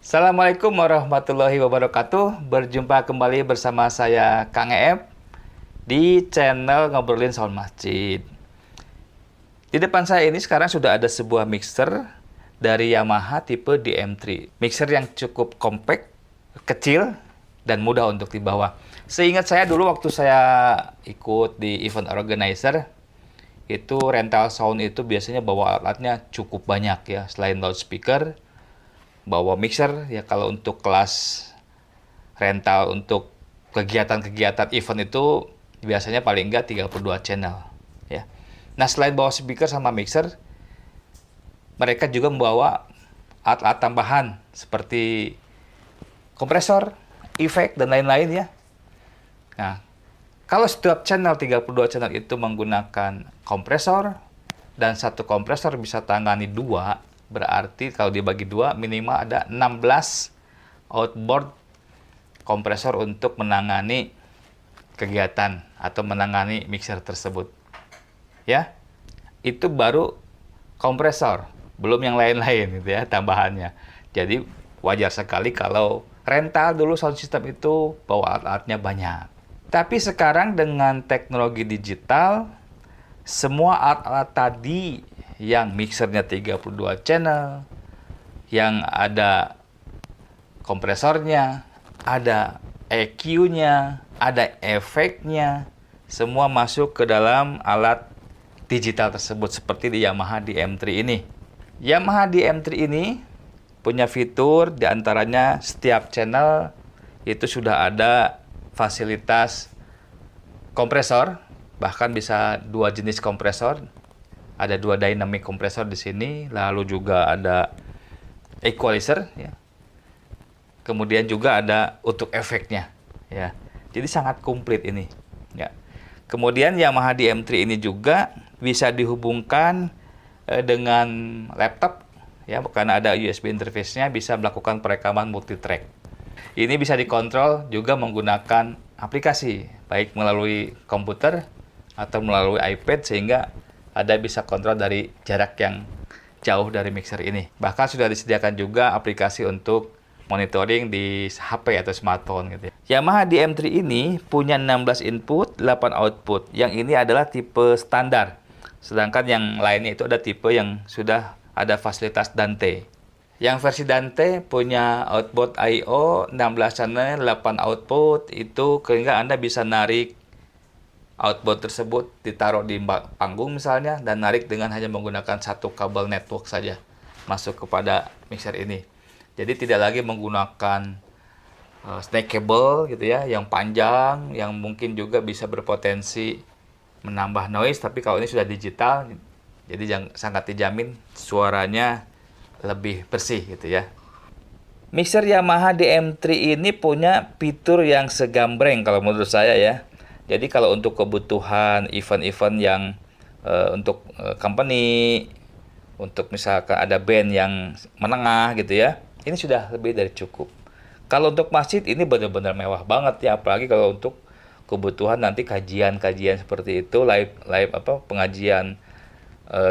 Assalamualaikum warahmatullahi wabarakatuh. Berjumpa kembali bersama saya Kang Eep di channel Ngobrolin Sound Masjid. Di depan saya ini sekarang sudah ada sebuah mixer dari Yamaha tipe DM3. Mixer yang cukup compact, kecil, dan mudah untuk dibawa. Seingat saya dulu waktu saya ikut di event organizer, itu rental sound itu biasanya bawa alat-alatnya cukup banyak ya. Selain loudspeaker, bawa mixer ya. Kalau untuk kelas rental untuk kegiatan-kegiatan event itu biasanya paling enggak 32 channel ya. Nah, selain bawa speaker sama mixer, mereka juga membawa alat-alat tambahan seperti kompresor, efek, dan lain-lain ya. Nah, kalau setiap channel 32 channel itu menggunakan kompresor dan satu kompresor bisa tangani dua, berarti kalau dibagi dua minimal ada 16 outboard kompresor untuk menangani kegiatan atau menangani mixer tersebut. Ya, itu baru kompresor, belum yang lain-lain gitu ya tambahannya. Jadi wajar sekali kalau rental dulu sound system itu bawa alat-alatnya banyak. Tapi sekarang dengan teknologi digital, semua alat-alat tadi yang mixernya 32 channel, yang ada kompresornya, ada EQ-nya, ada efeknya, semua masuk ke dalam alat digital tersebut seperti di Yamaha DM3 ini. Yamaha DM3 ini punya fitur diantaranya setiap channel itu sudah ada fasilitas kompresor, bahkan bisa dua jenis kompresor. Ada dua dynamic kompresor di sini, lalu juga ada equalizer ya. Kemudian juga ada untuk efeknya ya. Jadi sangat komplit ini ya. Kemudian Yamaha DM3 ini juga bisa dihubungkan dengan laptop ya, karena ada USB interface-nya, bisa melakukan perekaman multitrack. Ini bisa dikontrol juga menggunakan aplikasi, baik melalui komputer atau melalui iPad, sehingga ada bisa kontrol dari jarak yang jauh dari mixer ini. Bahkan sudah disediakan juga aplikasi untuk monitoring di HP atau smartphone gitu ya. Yamaha DM3 ini punya 16 input, 8 output. Yang ini adalah tipe standar. Sedangkan yang lainnya itu ada tipe yang sudah ada fasilitas Dante. Yang versi Dante punya output I/O 16 channel, 8 output, itu sehingga Anda bisa narik output tersebut, ditaruh di panggung misalnya, dan narik dengan hanya menggunakan satu kabel network saja masuk kepada mixer ini. Jadi tidak lagi menggunakan snake cable gitu ya, yang panjang, yang mungkin juga bisa berpotensi menambah noise. Tapi kalau ini sudah digital, jadi sangat dijamin suaranya lebih bersih gitu ya. Mixer Yamaha DM3 ini punya fitur yang segambreng kalau menurut saya ya. Jadi kalau untuk kebutuhan event-event yang untuk company, untuk misalkan ada band yang menengah gitu ya, ini sudah lebih dari cukup. Kalau untuk masjid ini benar-benar mewah banget ya, apalagi kalau untuk kebutuhan nanti kajian-kajian seperti itu, live pengajian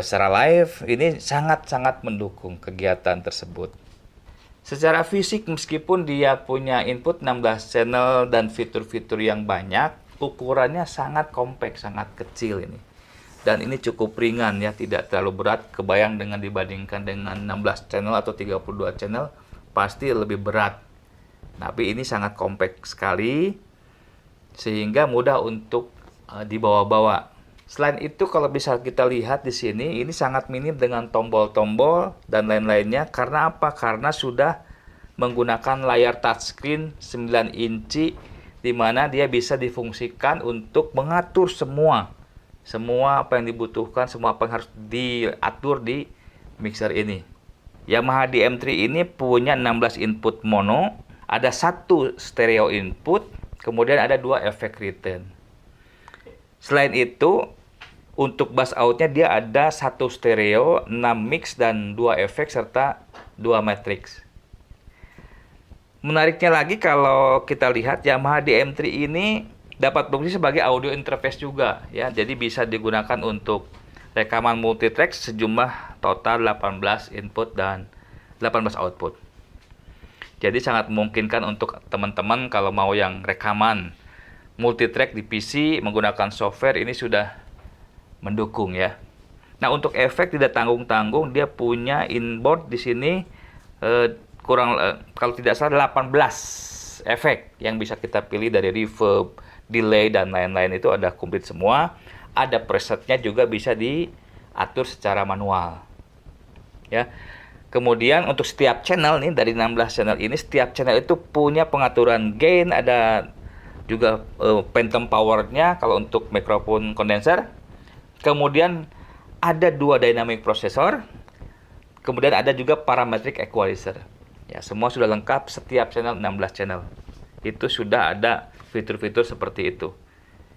secara live, ini sangat-sangat mendukung kegiatan tersebut. Secara fisik meskipun dia punya input 16 channel dan fitur-fitur yang banyak, ukurannya sangat kompak, sangat kecil ini. Dan ini cukup ringan ya, tidak terlalu berat. Kebayang dengan dibandingkan dengan 16 channel atau 32 channel, pasti lebih berat. Tapi ini sangat kompak sekali, sehingga mudah untuk dibawa-bawa. Selain itu, kalau bisa kita lihat di sini, ini sangat minim dengan tombol-tombol dan lain-lainnya. Karena apa? Karena sudah menggunakan layar touchscreen 9 inci, di mana dia bisa difungsikan untuk mengatur semua apa yang dibutuhkan, semua apa yang harus diatur di mixer ini. Yamaha DM3 ini punya 16 input mono, ada satu stereo input, kemudian ada dua efek return. Selain itu, untuk bass outnya dia ada satu stereo, 6 mix, dan 2 efek serta 2 matrix. Menariknya lagi kalau kita lihat Yamaha DM3 ini dapat berfungsi sebagai audio interface juga ya. Jadi bisa digunakan untuk rekaman multitrack sejumlah total 18 input dan 18 output. Jadi sangat memungkinkan untuk teman-teman kalau mau yang rekaman multitrack di PC menggunakan software ini sudah mendukung ya. Nah, untuk efek tidak tanggung-tanggung, dia punya inboard di sini kalau tidak salah 18 efek yang bisa kita pilih dari reverb, delay dan lain-lain itu ada komplit semua. Ada presetnya juga bisa diatur secara manual. Ya. Kemudian untuk setiap channel nih dari 16 channel ini setiap channel itu punya pengaturan gain, ada juga phantom powernya kalau untuk mikrofon kondenser. Kemudian ada 2 dynamic processor. Kemudian ada juga parametric equalizer. Ya, semua sudah lengkap setiap channel 16 channel. Itu sudah ada fitur-fitur seperti itu.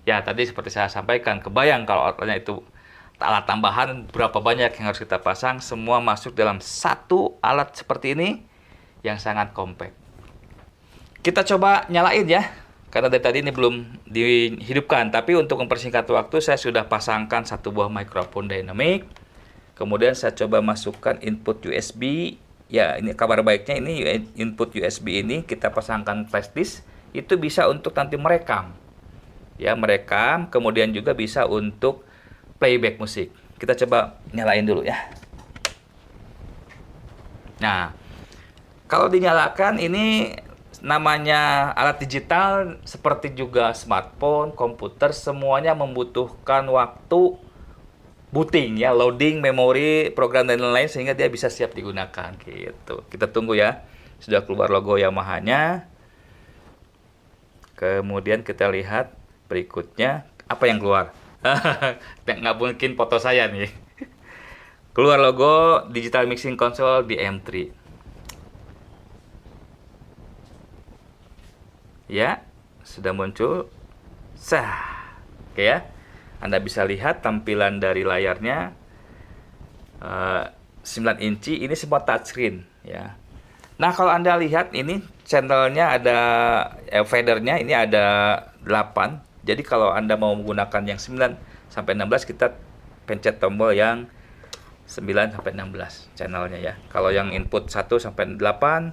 Ya, tadi seperti saya sampaikan, kebayang kalau outletnya itu alat tambahan berapa banyak yang harus kita pasang, semua masuk dalam satu alat seperti ini yang sangat compact. Kita coba nyalain ya. Karena dari tadi ini belum dihidupkan, tapi untuk mempersingkat waktu saya sudah pasangkan satu buah mikrofon dynamic. Kemudian saya coba masukkan input USB. Ya, ini kabar baiknya ini input USB ini kita pasangkan flash disk, itu bisa untuk nanti merekam. Ya, merekam, kemudian juga bisa untuk playback musik. Kita coba nyalain dulu ya. Nah, kalau dinyalakan ini namanya alat digital seperti juga smartphone, komputer, semuanya membutuhkan waktu booting ya, loading memori, program dan lain-lain sehingga dia bisa siap digunakan gitu. Kita tunggu ya. Sudah keluar logo Yamaha-nya. Kemudian kita lihat berikutnya apa yang keluar. Nggak mungkin foto saya nih. Keluar logo Digital Mixing Console di M3. Ya, sudah muncul. Oke ya. Anda bisa lihat tampilan dari layarnya 9 inci, ini semua touchscreen ya. Nah, kalau Anda lihat ini channelnya ada fadernya ini ada 8. Jadi kalau Anda mau menggunakan yang 9 sampai 16 kita pencet tombol yang 9 sampai 16 channelnya ya. Kalau yang input 1 sampai 8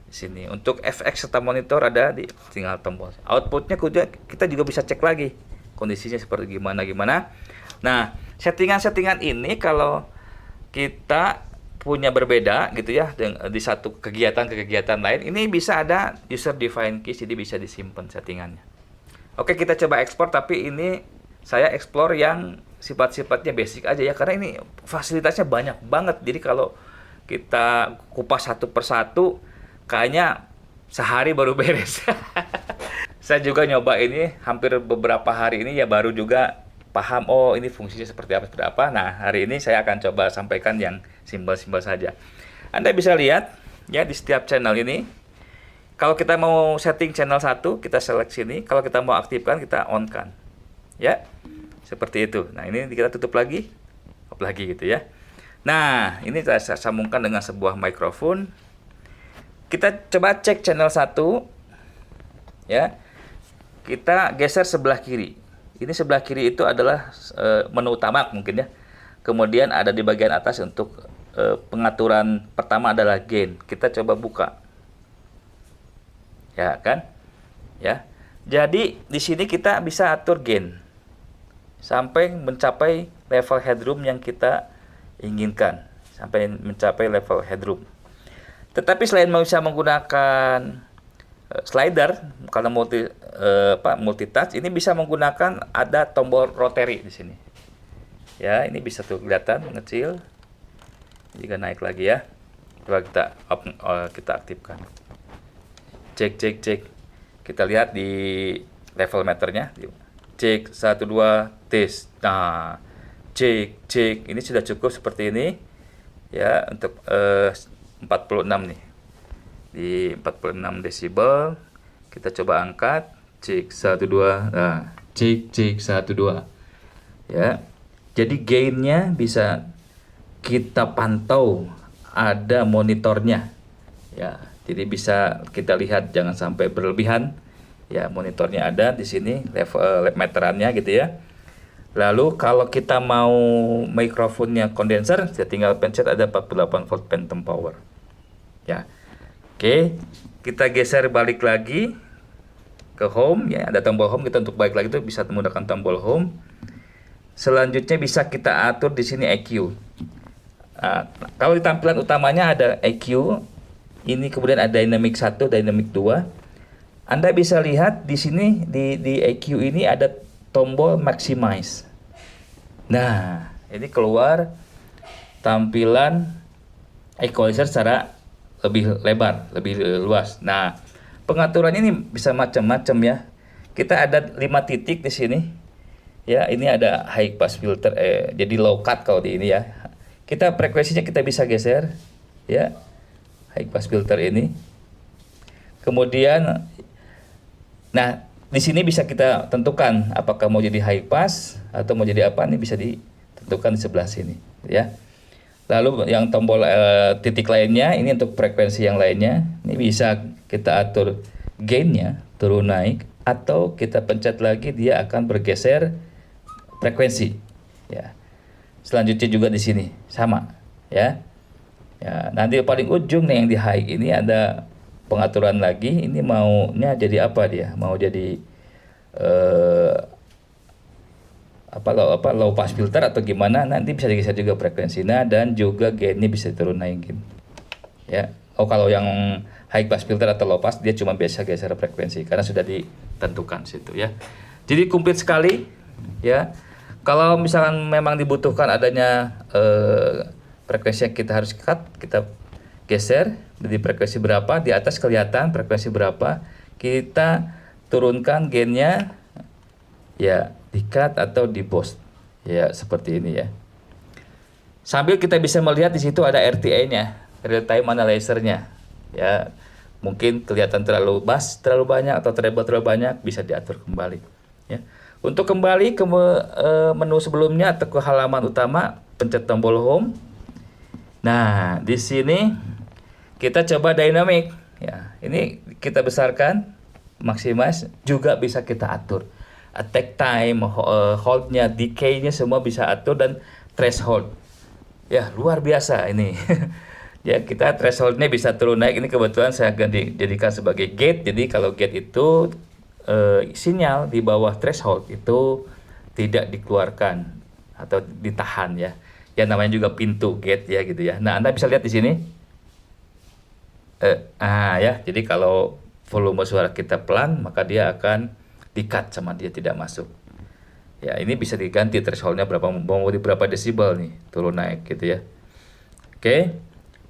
di sini. Untuk FX serta monitor ada di tinggal tombol. Outputnya kita juga bisa cek lagi kondisinya seperti gimana. Nah, settingan-settingan ini kalau kita punya berbeda gitu ya di satu kegiatan ke kegiatan lain, ini bisa ada user defined keys, jadi bisa disimpan settingannya. Oke, kita coba ekspor, tapi ini saya explore yang sifat-sifatnya basic aja ya, karena ini fasilitasnya banyak banget. Jadi kalau kita kupas satu persatu kayaknya sehari baru beres. Saya juga nyoba ini hampir beberapa hari ini ya, baru juga paham oh ini fungsinya seperti apa. Nah, hari ini saya akan coba sampaikan yang simpel-simpel saja. Anda bisa lihat ya di setiap channel ini. Kalau kita mau setting channel 1, kita select sini. Kalau kita mau aktifkan, kita on kan. Ya. Seperti itu. Nah, ini kita tutup lagi. Off lagi gitu ya. Nah, ini saya sambungkan dengan sebuah mikrofon. Kita coba cek channel 1 ya. Kita geser sebelah kiri. Ini sebelah kiri itu adalah menu utama mungkin ya. Kemudian ada di bagian atas untuk pengaturan pertama adalah gain. Kita coba buka. Ya kan? Ya. Jadi di sini kita bisa atur gain sampai mencapai level headroom yang kita inginkan, sampai mencapai level headroom. Tetapi selain bisa menggunakan slider, kalau multitouch, ini bisa menggunakan ada tombol rotary di sini. Ya, ini bisa tuh kelihatan mengecil. Jika naik lagi ya. Coba kita aktifkan. Cek. Kita lihat di level meternya. Cek 1 2 tes. Nah, cek. Ini sudah cukup seperti ini. Ya, untuk 46 nih. Di 46 desibel kita coba angkat, cek 1 2. Nah, cek 1 2. Ya. Jadi gainnya bisa kita pantau, ada monitornya. Ya, jadi bisa kita lihat jangan sampai berlebihan. Ya, monitornya ada di sini, level meterannya gitu ya. Lalu kalau kita mau mikrofonnya kondenser, saya tinggal pencet ada 48 volt phantom power. Ya. Oke. kita geser balik lagi ke home ya, ada tombol home, kita untuk balik lagi itu bisa menggunakan tombol home. Selanjutnya bisa kita atur di sini EQ. Kalau di tampilan utamanya ada EQ, ini kemudian ada dynamic 1, dynamic 2. Anda bisa lihat di sini di EQ ini ada tombol maximize. Nah, ini keluar tampilan equalizer secara lebih lebar, lebih luas. Nah, pengaturannya ini bisa macam-macam ya. Kita ada 5 titik di sini. Ya, ini ada high pass filter, jadi low cut kalau di ini ya. Kita frekuensinya kita bisa geser, ya, high pass filter ini. Kemudian, nah di sini bisa kita tentukan apakah mau jadi high pass atau mau jadi apa, ini bisa ditentukan di sebelah sini, ya. Lalu yang tombol titik lainnya ini untuk frekuensi yang lainnya. Ini bisa kita atur gainnya turun naik atau kita pencet lagi dia akan bergeser frekuensi. Ya. Selanjutnya juga di sini sama, ya. Ya, nanti paling ujung nih yang di high ini ada pengaturan lagi. Ini maunya jadi apa dia? Mau jadi low pass filter atau gimana, nanti bisa digeser juga frekuensinya dan juga gainnya bisa turun naikin, ya. Kalau yang high pass filter atau low pass dia cuma biasa geser frekuensi karena sudah ditentukan situ, ya. Jadi komplit sekali, ya. Kalau misalkan memang dibutuhkan adanya frekuensi yang kita harus cut, kita geser di frekuensi berapa, di atas kelihatan frekuensi berapa, kita turunkan gainnya, ya, di cut atau di boost, ya, seperti ini, ya. Sambil kita bisa melihat di situ ada RTA-nya, real time analyzer-nya, ya. Mungkin kelihatan terlalu bass, terlalu banyak atau treble terlalu banyak, bisa diatur kembali, ya. Untuk kembali ke menu sebelumnya atau ke halaman utama, pencet tombol home. Nah, di sini kita coba dynamic, ya. Ini kita besarkan, maximize, juga bisa kita atur. Attack time, hold-nya, decay-nya semua bisa atur, dan threshold. Ya, luar biasa ini. Ya, kita threshold-nya bisa turun naik. Ini kebetulan saya akan dijadikan sebagai gate. Jadi kalau gate itu sinyal di bawah threshold itu tidak dikeluarkan atau ditahan, ya. Ya, namanya juga pintu gate, ya, gitu ya. Nah, Anda bisa lihat di sini. Ya, jadi kalau volume suara kita pelan, maka dia akan di-cut sama dia, tidak masuk. Ya, ini bisa diganti thresholdnya mau di berapa desibel nih, turun naik gitu, ya. Oke.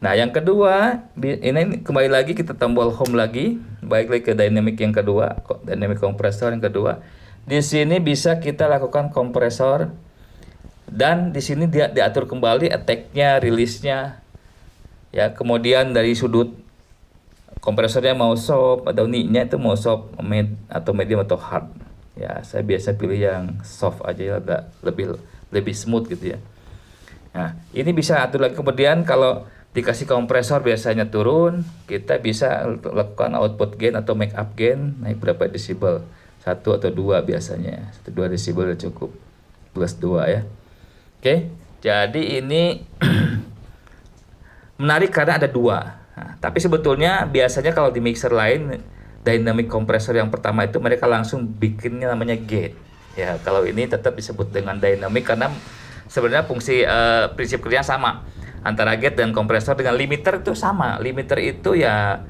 Nah, yang kedua, ini kembali lagi kita tombol home lagi, balik lagi ke dynamic yang kedua, dynamic kompresor yang kedua. Di sini bisa kita lakukan kompresor, dan di sini dia diatur kembali attack-nya, release-nya. Ya, kemudian dari sudut kompresornya mau soft atau nicknya itu mau soft, atau medium atau hard. Ya, saya biasa pilih yang soft aja, ya, agak lebih smooth gitu, ya. Nah, ini bisa atur lagi. Kemudian kalau dikasih kompresor biasanya turun, kita bisa lakukan output gain atau make up gain naik berapa desibel, 1 atau 2 biasanya. 1-2 desibel cukup, plus 2, ya. Oke, jadi ini menarik karena ada 2. Nah, tapi sebetulnya biasanya kalau di mixer lain, dynamic kompresor yang pertama itu mereka langsung bikinnya namanya gate. Ya, kalau ini tetap disebut dengan dynamic karena sebenarnya fungsi prinsip kerjanya sama. Antara gate dan kompresor dengan limiter itu sama. Limiter itu ya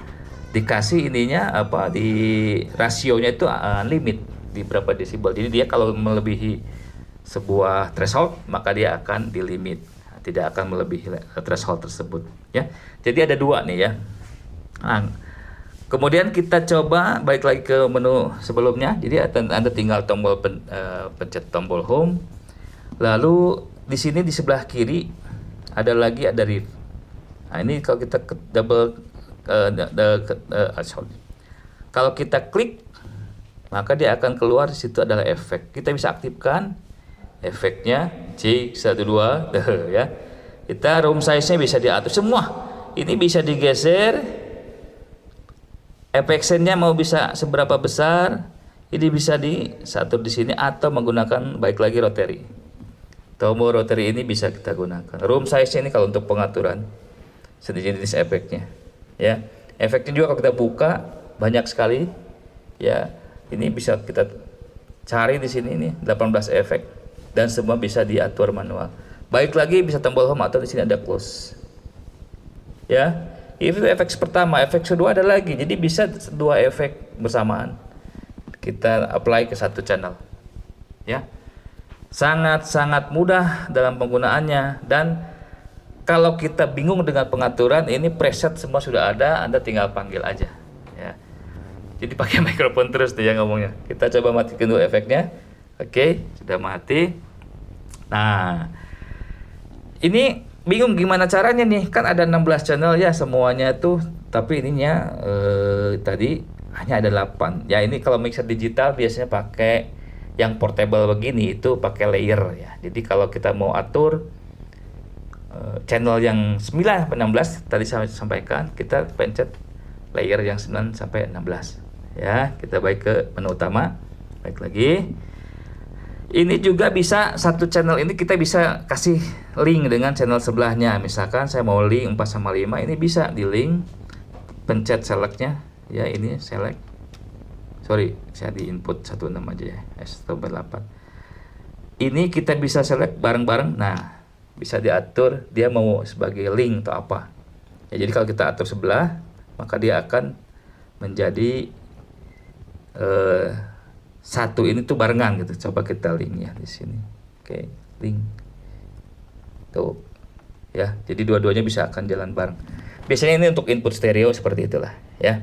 dikasih ininya di rasionya itu limit di berapa desibel. Jadi dia kalau melebihi sebuah threshold maka dia akan di limit, tidak akan melebihi threshold tersebut, ya. Jadi ada 2 nih, ya. Nah, kemudian kita coba balik lagi ke menu sebelumnya. Jadi Anda tinggal pencet tombol home. Lalu di sini di sebelah kiri ada rev. Nah, ini kalau kita kalau kita klik maka dia akan keluar. Di situ adalah efek. Kita bisa aktifkan efeknya C12, ya. Kita room size-nya bisa diatur semua. Ini bisa digeser. Efek sound-nya mau bisa seberapa besar. Ini bisa diatur di sini atau menggunakan baik lagi rotary. Tombol rotary ini bisa kita gunakan. Room size-nya ini kalau untuk pengaturan sejenis efeknya, ya. Efeknya juga kalau kita buka banyak sekali. Ya, ini bisa kita cari di sini nih 18 efek dan semua bisa diatur manual. Baik lagi bisa tombol home atau di sini ada close. Ya, itu efek pertama. Efek kedua ada lagi. Jadi bisa dua efek bersamaan. Kita apply ke satu channel. Ya. Sangat-sangat mudah dalam penggunaannya, dan kalau kita bingung dengan pengaturan, ini preset semua sudah ada, Anda tinggal panggil aja. Ya. Jadi pakai mikrofon terus nih ya ngomongnya. Kita coba matikan dulu efeknya. Oke, sudah mati. Nah, ini bingung gimana caranya nih? Kan ada 16 channel ya semuanya tuh, tapi ininya tadi hanya ada 8. Ya, ini kalau mixer digital biasanya pakai yang portable begini, itu pakai layer ya. Jadi kalau kita mau atur channel yang 9 sampai 16 tadi saya sampaikan, kita pencet layer yang 9 sampai 16. Ya, kita balik ke menu utama. Baik lagi. Ini juga bisa satu channel ini kita bisa kasih link dengan channel sebelahnya. Misalkan saya mau link 4 sama 5, ini bisa di link, pencet selectnya. Ya, ini select. Sorry, saya di input 16 aja ya, S8. Ini kita bisa select bareng-bareng. Nah, bisa diatur dia mau sebagai link atau apa. Ya, jadi kalau kita atur sebelah, maka dia akan menjadi satu ini tuh barengan gitu. Coba kita link ya di sini. Oke, link. Tuh. Ya, jadi dua-duanya bisa akan jalan bareng. Biasanya ini untuk input stereo seperti itulah, ya.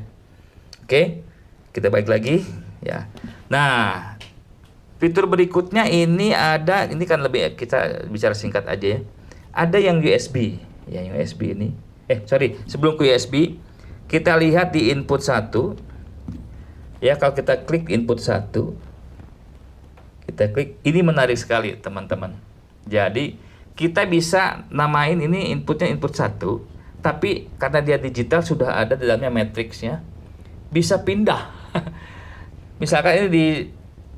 Oke. Kita balik lagi ya. Nah, fitur berikutnya ini ada, ini kan lebih kita bicara singkat aja ya. Ada yang USB, ya yang USB ini. Sebelum ke USB, kita lihat di input 1. Ya, kalau kita klik input 1, kita klik, ini menarik sekali teman-teman. Jadi, kita bisa namain ini inputnya input 1, tapi karena dia digital sudah ada di dalamnya matriksnya, bisa pindah. Misalkan ini di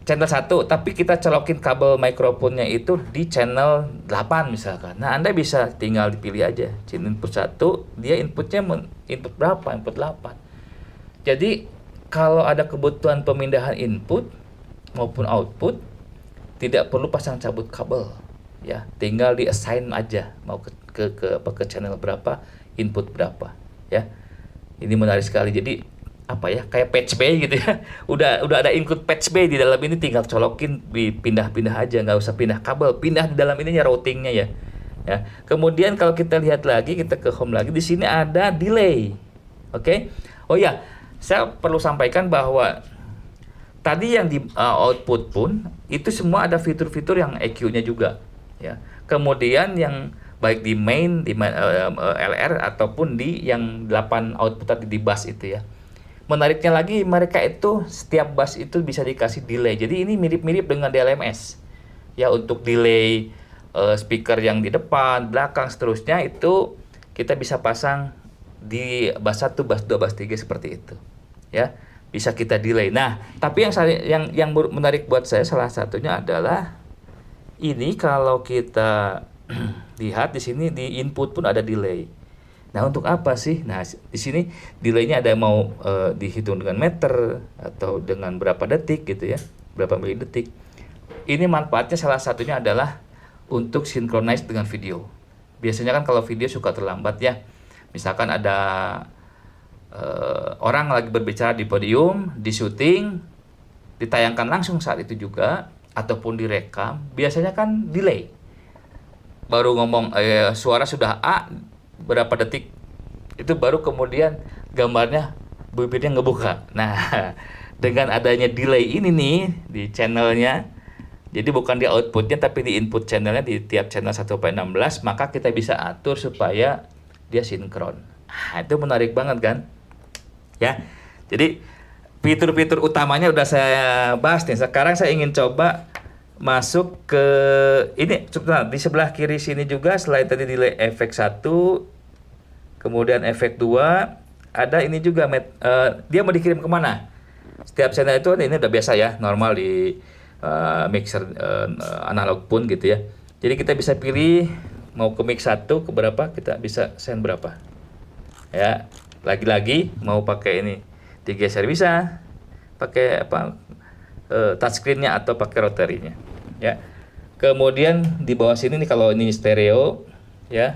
channel 1, tapi kita colokin kabel mikrofonnya itu di channel 8 misalkan. Nah, Anda bisa tinggal dipilih aja. Input 1, dia inputnya input berapa? Input 8. Jadi, kalau ada kebutuhan pemindahan input maupun output, tidak perlu pasang cabut kabel. Ya, tinggal di assign aja mau ke channel berapa, input berapa, ya. Ini menarik sekali. Jadi kayak patch bay gitu ya. Udah ada include patch bay di dalam ini, tinggal colokin, pindah-pindah aja, nggak usah pindah kabel, pindah di dalam ininya routingnya ya. Ya. Kemudian kalau kita lihat lagi, kita ke home lagi, di sini ada delay. Oke. Oh ya, saya perlu sampaikan bahwa tadi yang di output pun itu semua ada fitur-fitur yang EQ-nya juga ya. Kemudian yang baik di main, di LR ataupun di yang 8 output tadi di bus itu ya. Menariknya lagi, mereka itu setiap bus itu bisa dikasih delay. Jadi ini mirip-mirip dengan DLMS. Ya, untuk delay speaker yang di depan, belakang, seterusnya itu kita bisa pasang di bus 1, bus 2, bus 3 seperti itu. Ya, bisa kita delay. Nah, tapi yang menarik buat saya salah satunya adalah ini kalau kita lihat di sini di input pun ada delay. Nah, untuk apa sih? Nah, di sini delaynya ada mau dihitung dengan meter atau dengan berapa detik gitu ya, berapa milidetik. Ini manfaatnya salah satunya adalah untuk synchronize dengan video. Biasanya kan kalau video suka terlambat ya. Misalkan ada orang lagi berbicara di podium, di syuting, ditayangkan langsung saat itu juga, ataupun direkam, biasanya kan delay. Baru ngomong suara sudah A, berapa detik itu baru kemudian gambarnya bibirnya ngebuka. Nah, dengan adanya delay ini nih di channelnya, jadi bukan di outputnya tapi di input channelnya di tiap channel 1/16, maka kita bisa atur supaya dia sinkron. Nah, itu menarik banget kan? Ya. Jadi fitur-fitur utamanya udah saya bahas nih. Sekarang saya ingin coba masuk ke ini di sebelah kiri sini juga. Selain tadi delay efek 1, kemudian efek 2, ada ini juga dia mau dikirim kemana? Setiap channel itu ini udah biasa ya, normal di mixer analog pun gitu ya. Jadi kita bisa pilih mau ke mix 1 ke berapa, kita bisa send berapa. Ya. Lagi-lagi mau pakai ini digeser bisa, pakai touchscreen-nya atau pakai rotorinya ya. Kemudian di bawah sini nih kalau ini stereo ya,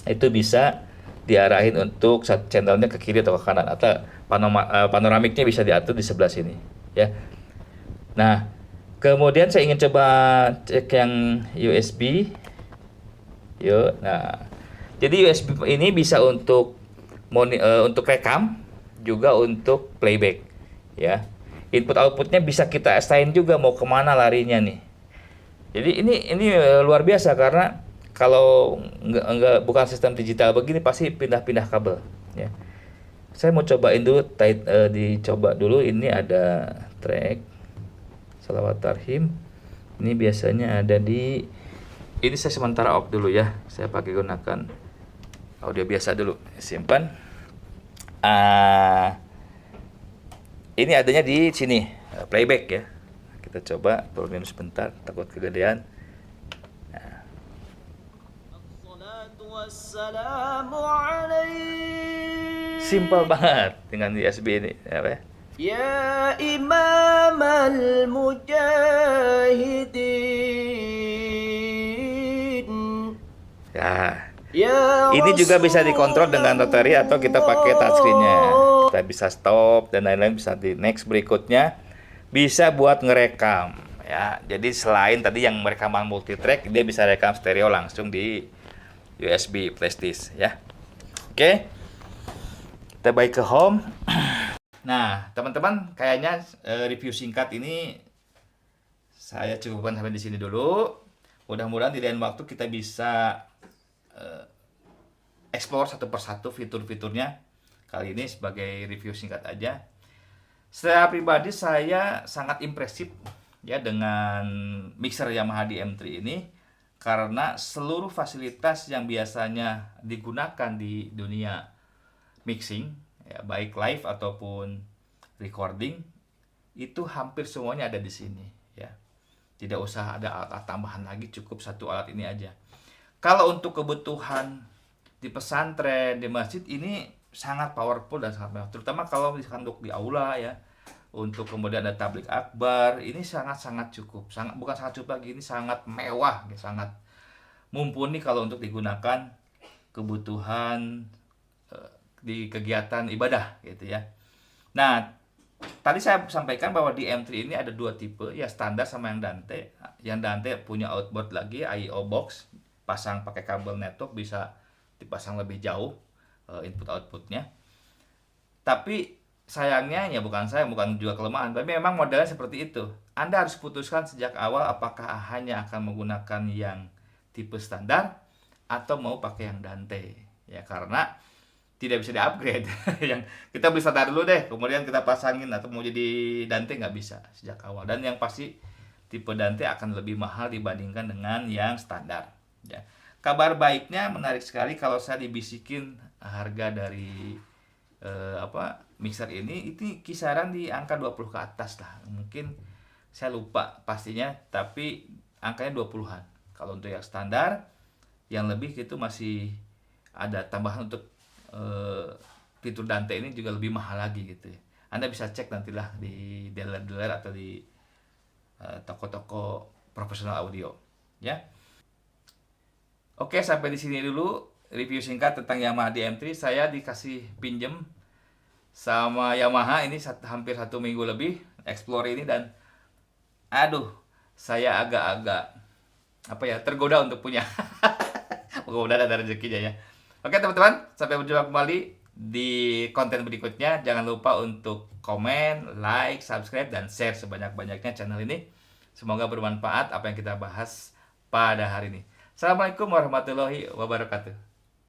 itu bisa diarahin untuk channelnya ke kiri atau ke kanan, atau panoramiknya bisa diatur di sebelah sini ya. Nah, kemudian saya ingin coba cek yang USB. Yuk, nah, jadi USB ini bisa untuk untuk rekam, juga untuk playback, ya. Input outputnya bisa kita assign juga mau kemana larinya nih. Jadi ini luar biasa karena kalau nggak bukan sistem digital begini pasti pindah-pindah kabel, ya. Saya mau cobain dulu, dicoba dulu. Ini ada track Shalawat Tarhim. Ini biasanya ada di ini. Saya sementara off dulu ya. Saya pakai gunakan audio biasa dulu. Simpan. Ini adanya di sini, playback ya. Kita coba turunin sebentar, takut kegedean. Simpel banget dengan USB ini, apa ya? Ya Imam al-Mujahidin. Ya, ini juga bisa dikontrol dengan rotary atau kita pakai touchscreen-nya. Kita bisa stop dan lain-lain, bisa di next berikutnya. Bisa buat ngerekam ya. Jadi selain tadi yang rekaman multitrack, dia bisa rekam stereo langsung di USB flashdisk ya. Oke. Kita balik ke home. Nah, teman-teman, kayaknya review singkat ini saya cukupkan sampai di sini dulu. Mudah-mudahan di lain waktu kita bisa explore satu persatu fitur-fiturnya. Kali ini sebagai review singkat aja. Secara pribadi saya sangat impresif ya dengan mixer Yamaha DM3 ini, karena seluruh fasilitas yang biasanya digunakan di dunia mixing ya, baik live ataupun recording, itu hampir semuanya ada di sini ya. Tidak usah ada alat tambahan lagi, cukup satu alat ini aja. Kalau untuk kebutuhan di pesantren, di masjid, ini sangat powerful dan sangat mewah. Terutama kalau misalkan untuk di aula ya, untuk kemudian ada tablik akbar, ini sangat-sangat cukup. Bukan sangat cukup lagi, ini sangat mewah, sangat mumpuni kalau untuk digunakan kebutuhan di kegiatan ibadah gitu ya. Nah, tadi saya sampaikan bahwa di M3 ini ada dua tipe ya, standar sama yang Dante. Yang Dante punya outboard lagi, I/O box, pasang pakai kabel network, bisa dipasang lebih jauh input outputnya. Tapi sayangnya ya, bukan juga kelemahan, tapi memang modelnya seperti itu. Anda harus putuskan sejak awal apakah hanya akan menggunakan yang tipe standar atau mau pakai yang Dante ya, karena tidak bisa di-upgrade. Yang kita beli standar dulu deh, kemudian kita pasangin atau mau jadi Dante, nggak bisa sejak awal. Dan yang pasti tipe Dante akan lebih mahal dibandingkan dengan yang standar ya. Kabar baiknya menarik sekali, kalau saya dibisikin harga dari mixer ini itu kisaran di angka 20 ke atas lah. Mungkin saya lupa pastinya, tapi angkanya 20-an. Kalau untuk yang standar, yang lebih itu masih ada tambahan untuk fitur Dante ini juga lebih mahal lagi gitu ya. Anda bisa cek nantilah di dealer-dealer atau di toko-toko profesional audio ya. Oke, sampai di sini dulu review singkat tentang Yamaha DM3. Saya dikasih pinjem sama Yamaha ini hampir 1 minggu lebih explore ini, dan saya agak-agak tergoda untuk punya. Mudah-mudahan ada rezekinya ya. Oke teman-teman, sampai berjumpa kembali di konten berikutnya. Jangan lupa untuk komen, like, subscribe, dan share sebanyak-banyaknya channel ini. Semoga bermanfaat apa yang kita bahas pada hari ini. Assalamualaikum warahmatullahi wabarakatuh.